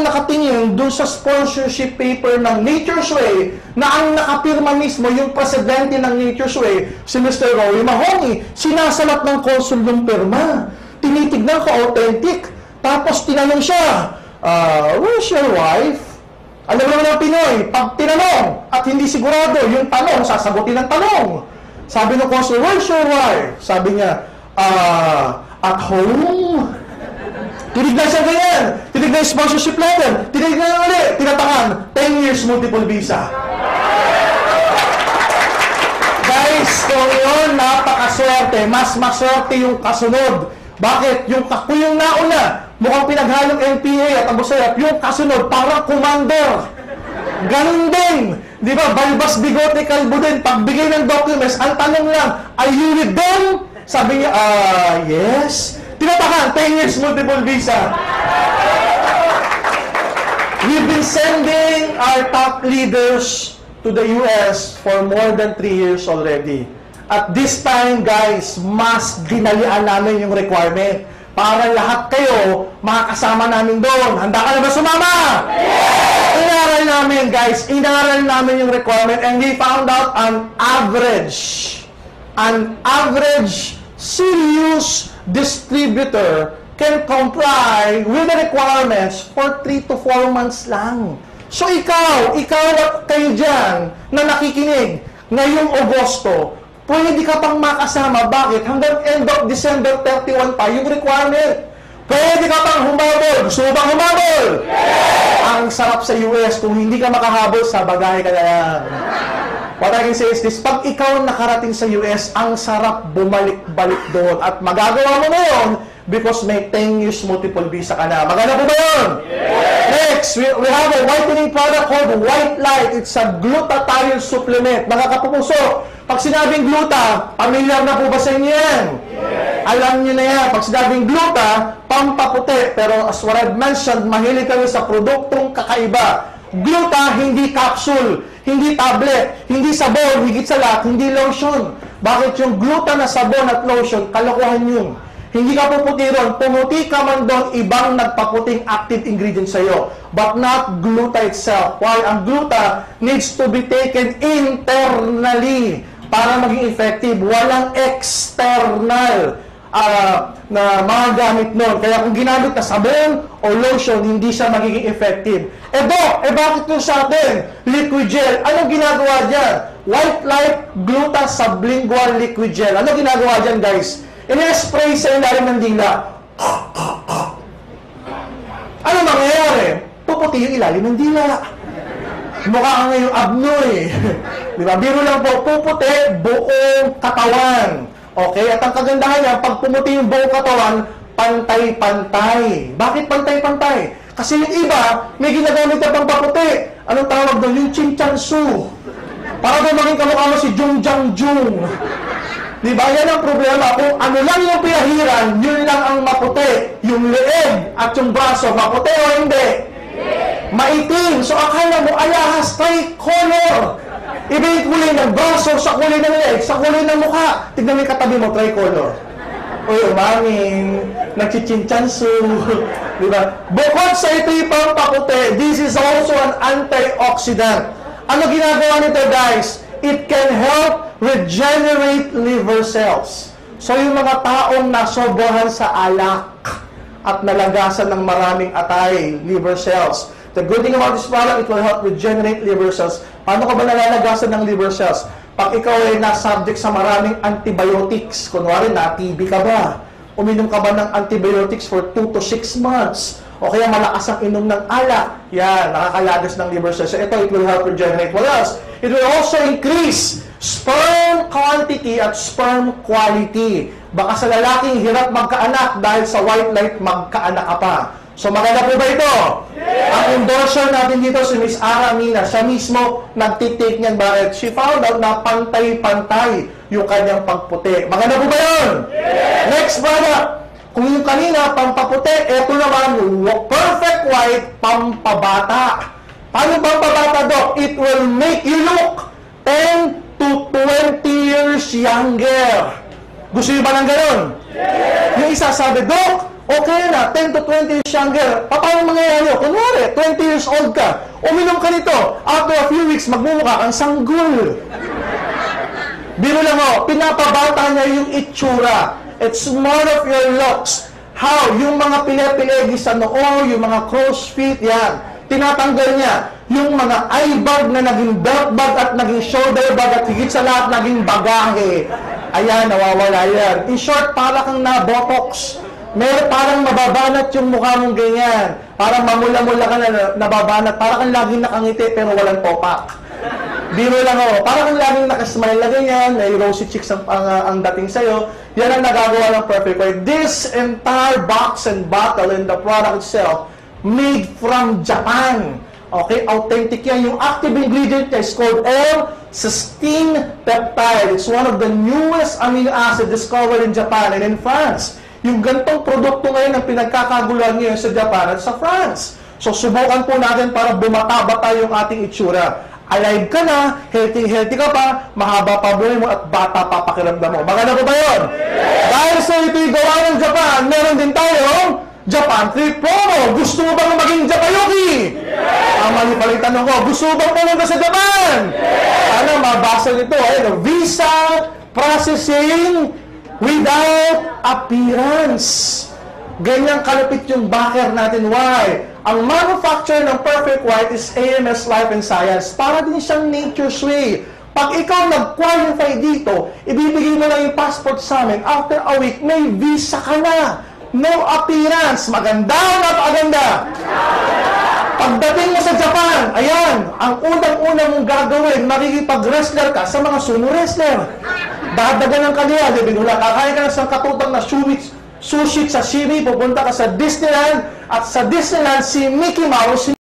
nakatingin dun sa sponsorship paper ng Nature's Way na ang nakapirma mismo yung presidente ng Nature's Way, si Mr. Rory Mahoney, sinasalat ng consul yung pirma. Tinitignan ko, authentic. Tapos tinanong siya, where's your wife? Alam mo naman ng Pinoy, pag tinanong at hindi sigurado yung tanong, sasagutin ng tanong. Sabi ng consul, where's your wife? Sabi niya, at home. Tinignan siya ganyan. Tinignan yung sponsorship letter. Tinignan yung ulit. Tinatangan. 10 years multiple visa. Guys, kung yun, napakaswerte. Mas maswerte yung kasunod. Bakit? Kung yung nauna, mukhang pinaghalong NPA at Abu Sayyaf, yung kasunod, parang commander. Ganun din. Di ba? Balbas, bigote, kalbo din. Pagbigay ng documents, ang tanong lang, are you with them? Sabi niya, yes. Tinatakan, 10 years multiple visa. We've been sending our top leaders to the US for more than 3 years already. At this time, guys, mas dinalian namin yung requirement para lahat kayo makakasama namin doon. Handa ka na ba sumama? Yes! Inaral namin, guys. Inaral namin yung requirement and we found out an average serious distributor can comply with the requirements for 3 to 4 months lang. So ikaw at kayo dyan na nakikinig ngayong Agosto, pwede ka pang makasama. Bakit? Hanggang end of December 31 pa yung requirement. Pwede ka pang humabol. Gusto mo bang humabol? Yes! Ang sarap sa US, kung hindi ka makahabol, sa bagahe ka na yan. What I can say is this, pag ikaw nakarating sa US, ang sarap bumalik-balik doon. At magagawa mo na yun because may 10 years multiple visa ka na. Maganda po ba yun? Yes! Next, we have a whitening product called White Light. It's a glutathione supplement. Mga kapupuso, pag sinabing gluta, pamilyar na po ba sa inyo yan? Yes! Alam nyo na yan. Pag sinabing gluta, pampaputi. Pero as what I've mentioned, mahilig kami sa produktong kakaiba. Gluta, hindi capsule, hindi tablet, hindi sabon, higit sa lahat, hindi lotion. Bakit yung gluta na sabon at lotion, kalokohan yun. Hindi ka puputi ron. Pumuti ka man doon, ibang nagpaputing active ingredient sa'yo. But not gluta itself. Why? Ang gluta needs to be taken internally para maging effective. Walang external na mga gamit nun. Kaya kung ginamit na sabon o lotion, hindi siya magiging effective. Doc, bakit yung sa atin? Liquid gel. Anong ginagawa dyan? White Light Gluta Sublingual Liquid Gel. Anong ginagawa dyan, guys? Ina-spray sa ilalim ng dila. Ano mangyayari? Puputi yung ilalim ng dila. Mukha ka ngayong abnoy. Di ba? Biro lang po, puputi buong katawan. Okay? At ang kagandahan niya, pag pumuti yung buong katawan, pantay-pantay. Bakit pantay-pantay? Kasi yung iba, may ginagamit na pang paputi. Anong tawag doon? Yung chinchansu. Para doon maging kamukha mo si Jung Jang Jung. Di ba? Yan ang problema. Kung ano lang yung pinahiran, yun lang ang maputi. Yung leeg at yung braso, maputi o hindi? Maitim. So akala mo, alahas, tricolor. Iba yung kulay ng braso, sa kulay ng leeg, sa kulay ng mukha. Tignan mo yung katabi mo, tricolor. Uy, umangin, nagchichinchansu. Diba? Bukod sa ito yung pampaputi, this is also an antioxidant. Ano ginagawa nito, guys? It can help regenerate liver cells. So yung mga taong nasobrahan sa alak at nalagasan ng maraming atay, liver cells. The good thing about this product, it will help regenerate liver cells. Paano ka ba nalalagasan ng liver cells? Pag ikaw ay na-subject sa maraming antibiotics, kunwari na-TB ka ba? Uminom ka ba ng antibiotics for 2 to 6 months? O kaya malakas ang inom ng alak? Yan, nakakalagas ng liver cells. So ito, it will help regenerate. What else? It will also increase sperm quantity at sperm quality. Baka sa lalaking hirap magkaanak dahil sa White Light magkaanak ka pa. So maganda po ba ito? Yes! Ang endorser natin dito si Miss Ara Mina, siya mismo nagtitake niyan. Bakit? She found out na pantay-pantay yung kanyang pagputi. Maganda po ba yun? Yes! Next product. Kung yung kanina, pampaputi, eto naman, perfect white, pampabata. Paano pampabata, Doc? It will make you look 10 to 20 years younger. Gusto niyo ba ng ganun? Yes! Yung isa sabi, Doc, Okay na, 10 to 20 years younger. Paano mangyayari? Kunwari, 20 years old ka. Uminom ka nito. After a few weeks, magmumukha kang sanggol. Biro lang pinapabata niya yung itsura. It's more of your looks. How? Yung mga pile-pilegi sa noo, yung mga crow's feet, yan. Tinatanggal niya. Yung mga eye bag na naging belt bag at naging shoulder bag at higit sa lahat naging bagahe. Ayan, nawawala yan. In short, para kang na-botox. Meron parang mababanat yung mukha mong ganyan. Parang mamula-mula ka na nababanat. Parang kang laging nakangiti pero walang topak. Biro lang parang kang laging nakasmile na ganyan. May rosy cheeks ang dating sa'yo. Yan ang nagagawa ng Perfect White. This entire box and bottle and the product itself made from Japan. Okay, authentic yan. Yung active ingredient is called L-cysteine peptide. It's one of the newest amino acid discovered in Japan and in France. Yung gantong produkto ngayon ang pinagkakaguluhan ngayon sa Japan at sa France. So, subukan po natin para bumata-bata yung ating itsura. Alive ka na, healthy ka pa, mahaba pa buhay mo at bata pa pakiramdam mo. Maganda po ba yun? Yes! Dahil sa ito'y gawa ng Japan, meron din tayong Japan Trip Promo. Gusto mo bang maging Japayuki? Yes! Mali pala yung tanong ko. Gusto mo bang pumunta sa Japan? Yes! Ano, mabasa nito. Visa processing without appearance. Ganyang kalapit yung backer natin. Why? Ang manufacturer ng Perfect White is AMS Life and Science. Para din siyang nature's way. Pag ikaw nag-qualify dito, ibibigay mo lang yung passport sa amin. After a week, may visa ka na. No appearance. Maganda o napakaganda? Pagdating mo sa Japan, ayan, ang unang-unang mong gagawin, makikipag-wrestler ka sa mga sumo wrestler. Dadagan ng kanila, bigla kakain ka na sa katutang na sushi, sashimi, pupunta ka sa Disneyland, at sa Disneyland, si Mickey Mouse,